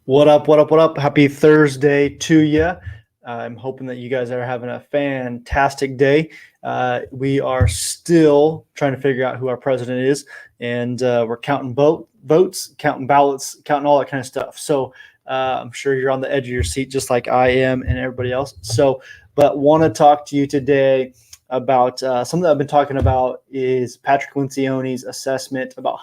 What up, what up, what up? Happy Thursday to you. I'm hoping that you guys are having a fantastic day. We are still trying to figure out who our president is, and we're counting votes, counting ballots, counting all that kind of stuff. So I'm sure you're on the edge of your seat just like I am and everybody else. But want to talk to you today about something that I've been talking about is Patrick Lencioni's assessment about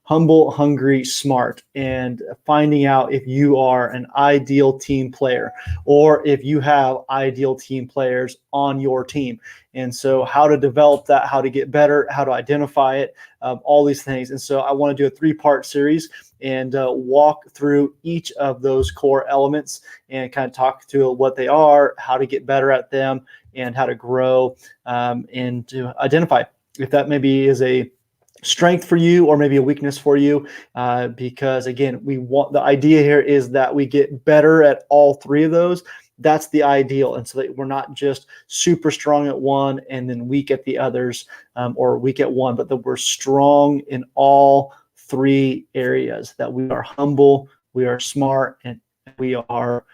humble, hungry, smart, and finding out if you are an ideal team player or if you have ideal team players on your team. And so how to develop that, how to get better, how to identify it, all these things. And so I want to do a 3-part series and walk through each of those core elements and kind of talk through what they are, how to get better at them, and how to grow and to identify if that maybe is a strength for you or maybe a weakness for you, because again, the idea here is that we get better at all 3 of those. That's the ideal, and so that we're not just super strong at one and then weak at the others, or weak at one, but that we're strong in all 3 areas, that we are humble, we are smart, and we are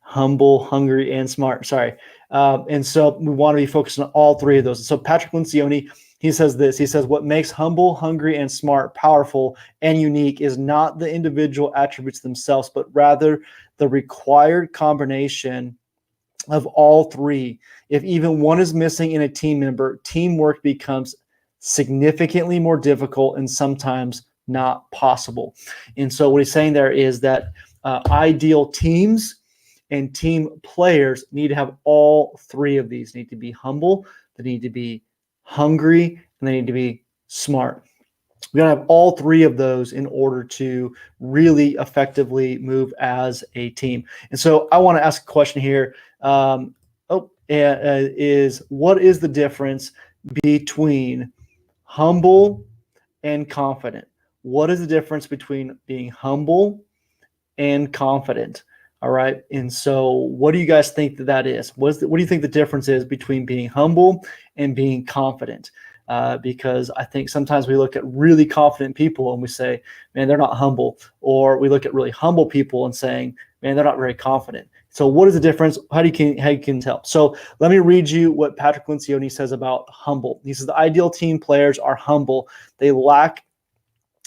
humble, hungry, and smart. Sorry. And so we want to be focused on all 3 of those. So Patrick Lencioni, he says this. He says, what makes humble, hungry, and smart powerful and unique is not the individual attributes themselves, but rather the required combination of all 3. If even one is missing in a team member, teamwork becomes significantly more difficult and sometimes not possible. And so what he's saying there is that ideal teams and team players need to have all 3 of these. They need to be humble, they need to be hungry, and they need to be smart. We gotta have all 3 of those in order to really effectively move as a team. And so I want to ask a question here. Is what is the difference between humble and confident? What is the difference between being humble and confident? All right. And so what do you guys think that is? What do you think the difference is between being humble and being confident? Because I think sometimes we look at really confident people and we say, man, they're not humble. Or we look at really humble people and saying, man, they're not very confident. So what is the difference? How you can tell? So let me read you what Patrick Lencioni says about humble. He says the ideal team players are humble. They lack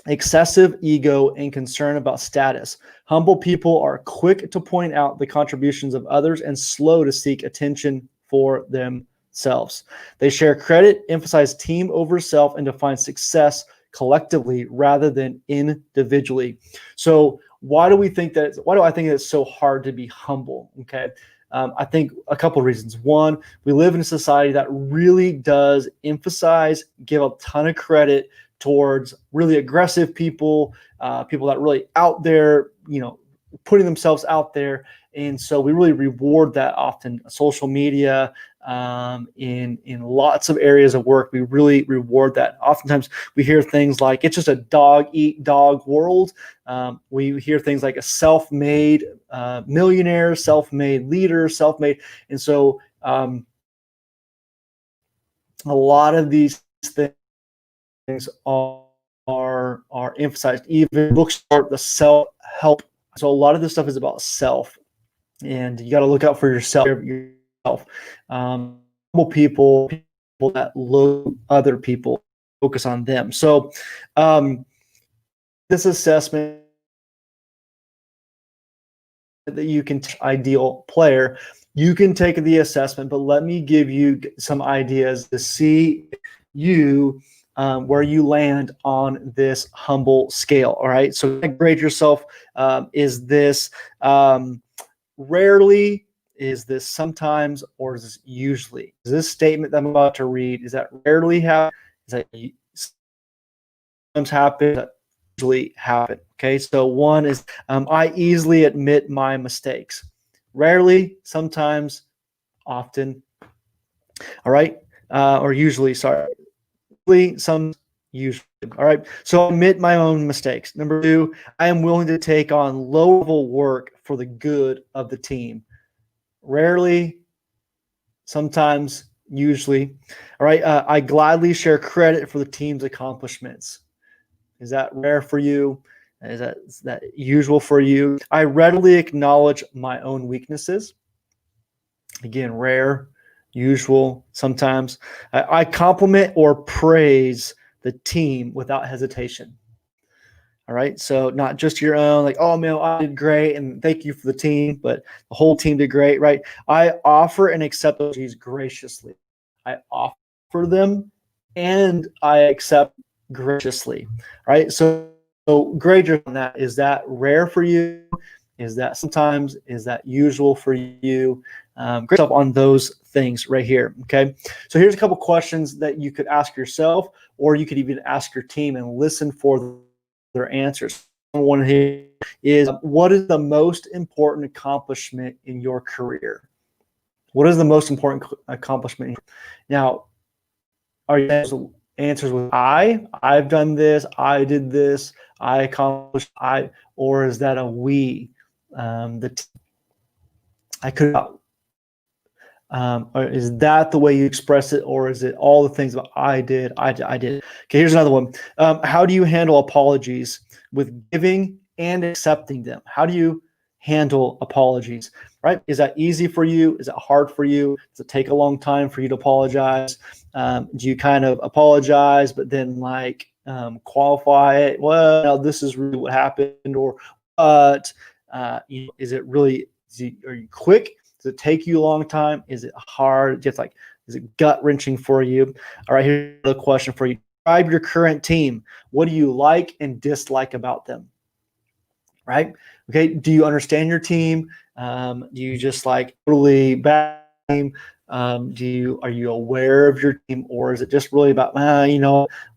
excessive ego and concern about status. Humble people are quick to point out the contributions of others and slow to seek attention for themselves. They share credit, emphasize team over self, and define success collectively rather than individually. So why do I think it's so hard to be humble? Okay. I think a couple of reasons. One, we live in a society that really does emphasize, give a ton of credit towards really aggressive people, people that are really out there, putting themselves out there. And so we really reward that often. Social media, in lots of areas of work, we really reward that. Oftentimes we hear things like it's just a dog eat dog world. We hear things like a self-made millionaire, self-made leader, self-made. And so a lot of these things are emphasized. Even books are the self-help. So a lot of this stuff is about self, and you got to look out for yourself. People that look other people, focus on them. So this assessment that you can ideal player, you can take the assessment, but let me give you some ideas to see you where you land on this humble scale. All right. So grade yourself. Is this rarely? Is this sometimes? Or is this usually? Is this statement that I'm about to read, is that rarely happen? Is that sometimes happen? Is that usually happen? Okay. So one is I easily admit my mistakes. Rarely, sometimes, often. All right. Or usually, sorry. Some, usually. All right. So admit my own mistakes. Number 2, I am willing to take on low-level work for the good of the team. Rarely, sometimes, usually. All right. I gladly share credit for the team's accomplishments. Is that rare for you? Is that usual for you? I readily acknowledge my own weaknesses. Again, rare, usual, sometimes. I compliment or praise the team without hesitation. All right. So not just your own, like, oh man, I did great and thank you for the team, but the whole team did great, right? I offer and accept apologies graciously. I offer them and I accept graciously. Right. So greater than that, is that rare for you? Is that sometimes? Is that usual for you? Great stuff on those things right here. Okay. So here's a couple questions that you could ask yourself, or you could even ask your team and listen for their answers. One here is, what is the most important accomplishment in your career? What is the most important accomplishment? Now, are you answers with I've done this, I did this, I accomplished, or is that a we? I could or is that the way you express it, or is it all the things that I did? Okay, here's another one. How do you handle apologies with giving and accepting them? How do you handle apologies, right? Is that easy for you? Is it hard for you? Does it take a long time for you to apologize? Do you kind of apologize, but then qualify it? Well, no, this is really what happened, or but is it really, are you quick? Does it take you a long time? Is it hard? Just like, is it gut wrenching for you? All right, here's the question for you. Describe your current team. What do you like and dislike about them? Right? Okay. Do you understand your team? Do you just like totally bad team? Are you aware of your team, or is it just really about,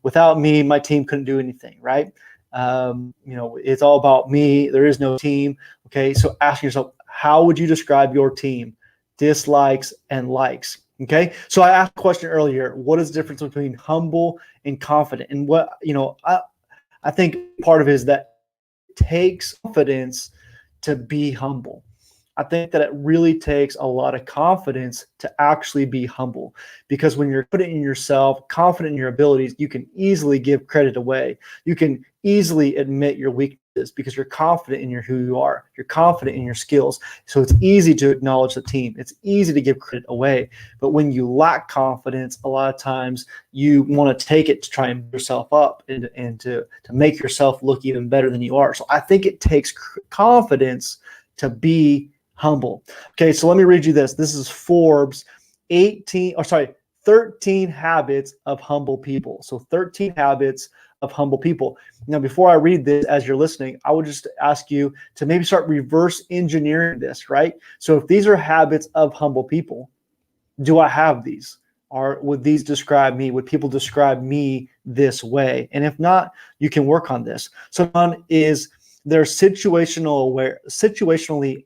without me, my team couldn't do anything, right? It's all about me. There is no team. Okay. So ask yourself, how would you describe your team? Dislikes and likes. Okay. So I asked a question earlier. What is the difference between humble and confident? And I think part of it is that it takes confidence to be humble. I think that it really takes a lot of confidence to actually be humble, because when you're confident in yourself, confident in your abilities, you can easily give credit away. You can easily admit your weaknesses because you're confident in who you are. You're confident in your skills. So it's easy to acknowledge the team. It's easy to give credit away. But when you lack confidence, a lot of times you want to take it to try and build yourself up and to make yourself look even better than you are. So I think it takes confidence to be humble. Okay, so let me read you this. This is Forbes 13 habits of humble people. So 13 habits of humble people. Now, before I read this, as you're listening, I would just ask you to maybe start reverse engineering this, right? So if these are habits of humble people, do I have these? Or would these describe me? Would people describe me this way? And if not, you can work on this. So one is, they're situationally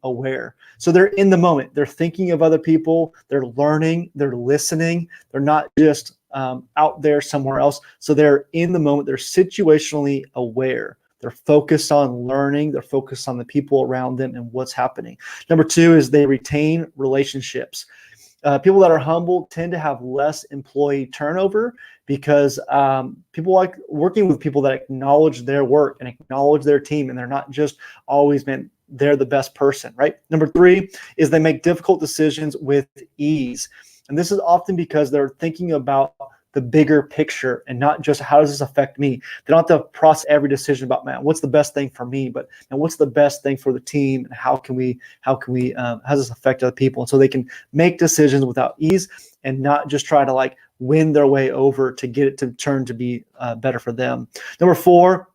aware. So they're in the moment. They're thinking of other people. They're learning. They're listening. They're not just out there somewhere else. So they're in the moment. They're situationally aware. They're focused on learning. They're focused on the people around them and what's happening. Number two is they retain relationships. People that are humble tend to have less employee turnover because people like working with people that acknowledge their work and acknowledge their team, and they're not just always meant they're the best person, right? Number three is they make difficult decisions with ease. And this is often because they're thinking about the bigger picture and not just how does this affect me. They don't have to process every decision about, man, what's the best thing for me, but and what's the best thing for the team, and how does this affect other people? And so they can make decisions without ease and not just try to win their way over to get it to turn to be better for them. Number four,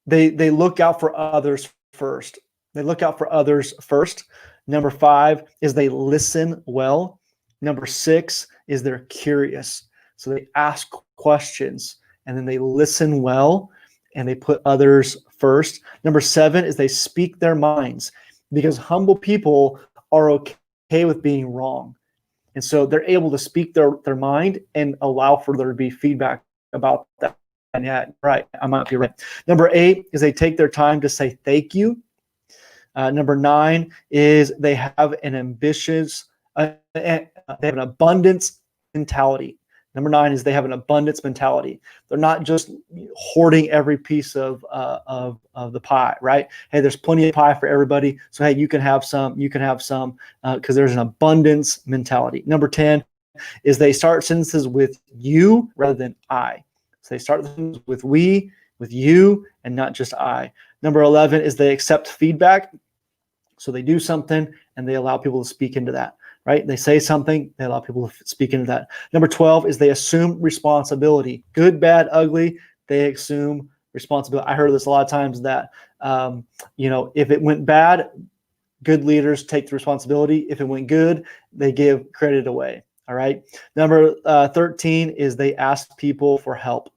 they look out for others first. They look out for others first. Number five is they listen well. Number six is they're curious. So they ask questions and then they listen well and they put others first. Number seven is they speak their minds, because humble people are okay with being wrong. And so they're able to speak their mind and allow for there to be feedback about that. And yeah, right, I might be right. Number eight is they take their time to say thank you. Number nine is they have an ambitious, they have an abundance mentality. Number 9 is they have an abundance mentality. They're not just hoarding every piece of the pie, right? Hey, there's plenty of pie for everybody. So, hey, you can have some, because there's an abundance mentality. Number 10 is they start sentences with you rather than I. So they start with we, with you, and not just I. Number 11 is they accept feedback. So they do something and they allow people to speak into that, right? They say something, they allow people to speak into that. Number 12 is they assume responsibility. Good, bad, ugly, they assume responsibility. I heard this a lot of times that, if it went bad, good leaders take the responsibility. If it went good, they give credit away. All right. Number 13 is they ask people for help.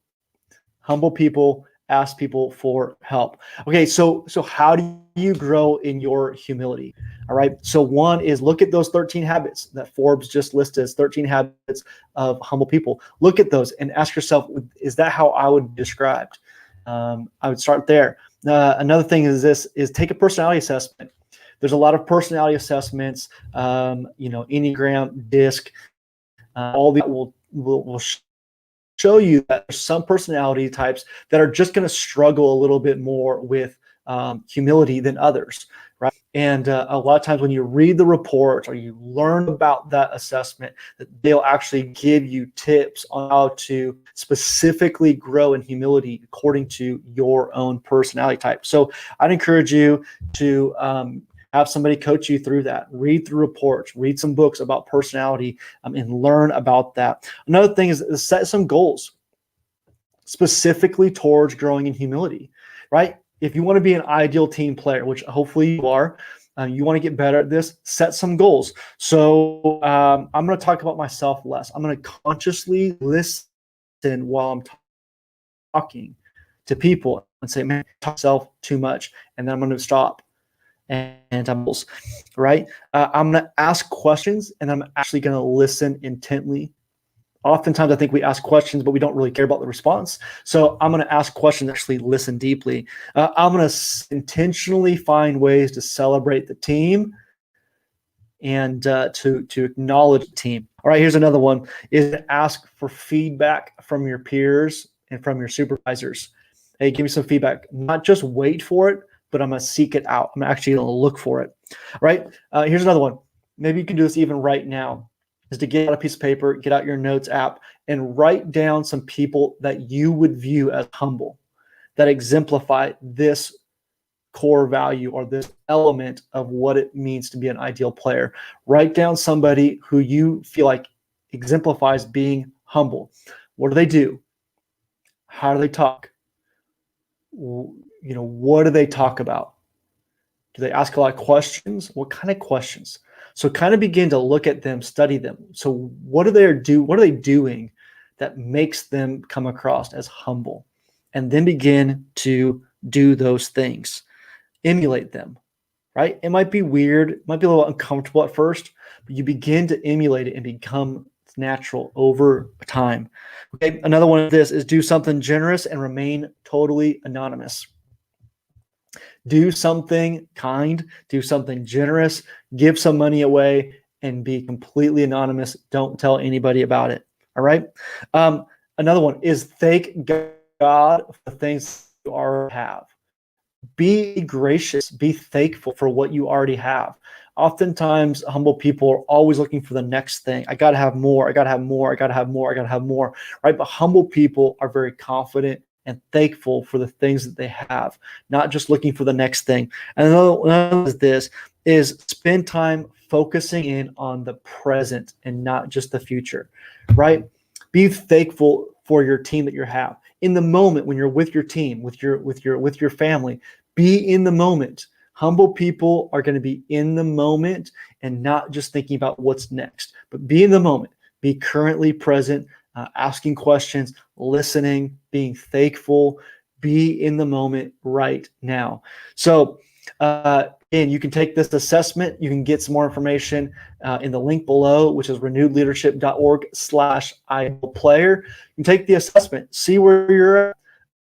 Humble people ask people for help. Okay, so how do you grow in your humility? All right. So one is look at those 13 habits that Forbes just listed as 13 habits of humble people. Look at those and ask yourself, is that how I would be described? I would start there. Another thing is take a personality assessment. There's a lot of personality assessments, Enneagram, DISC, all that will show you that there's some personality types that are just going to struggle a little bit more with humility than others, right? And a lot of times when you read the reports or you learn about that assessment, that they'll actually give you tips on how to specifically grow in humility according to your own personality type. So I'd encourage you to have somebody coach you through that. Read through reports, read some books about personality, and learn about that. Another thing is set some goals specifically towards growing in humility, right? If you want to be an ideal team player, which hopefully you are, you want to get better at this, set some goals. So I'm going to talk about myself less. I'm going to consciously listen while I'm talking to people and say, man, I talk myself too much. And then I'm going to stop. And I'm right. I'm going to ask questions, and I'm actually going to listen intently. Oftentimes, I think we ask questions, but we don't really care about the response. So I'm going to ask questions, actually listen deeply. I'm going to intentionally find ways to celebrate the team and to acknowledge the team. All right, here's another one: is to ask for feedback from your peers and from your supervisors. Hey, give me some feedback. Not just wait for it, but I'm going to seek it out. I'm actually going to look for it, right? Here's another one. Maybe you can do this even right now, is to get out a piece of paper, get out your notes app, and write down some people that you would view as humble, that exemplify this core value or this element of what it means to be an ideal player. Write down somebody who you feel like exemplifies being humble. What do they do? How do they talk? What do they talk about? Do they ask a lot of questions? What kind of questions? So kind of begin to look at them, study them. So what are they doing that makes them come across as humble? And then begin to do those things. Emulate them, right? It might be weird, it might be a little uncomfortable at first, but you begin to emulate it and become natural over time. Okay, another one of this is do something generous and remain totally anonymous. Do something kind, do something generous, give some money away, and be completely anonymous. Don't tell anybody about it. All right. Another one is thank God for the things you already have. Be gracious, be thankful for what you already have. Oftentimes, humble people are always looking for the next thing. I got to have more. I got to have more. I got to have more. I got to have more. Right. But humble people are very confident and thankful for the things that they have, not just looking for the next thing. And another is spend time focusing in on the present and not just the future. Right. Be thankful for your team that you have. In the moment when you're with your team, with your family, be in the moment. Humble people are going to be in the moment and not just thinking about what's next, but be in the moment. Be currently present, asking questions, listening, being thankful. Be in the moment right now. So, and you can take this assessment. You can get some more information in the link below, which is renewedleadership.org/idealplayer. You can take the assessment, see where you're at.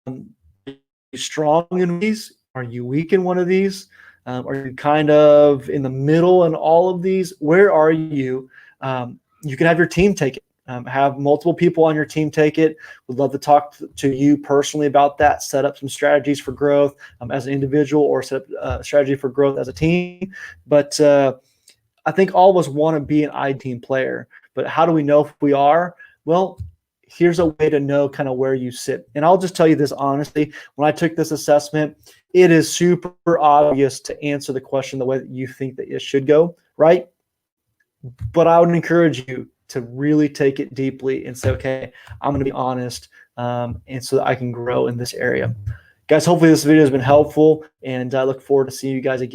Are you strong in these? Are you weak in one of these? Are you kind of in the middle in all of these? Where are you? You can have your team take it. Have multiple people on your team take it. Would love to talk to you personally about that, set up some strategies for growth as an individual, or set up a strategy for growth as a team. But I think all of us want to be an I-team player. But how do we know if we are? Well, here's a way to know kind of where you sit. And I'll just tell you this honestly. When I took this assessment, it is super obvious to answer the question the way that you think that it should go, right? But I would encourage you to really take it deeply and say, okay, I'm going to be honest, and so that I can grow in this area. Guys, hopefully this video has been helpful, and I look forward to seeing you guys again.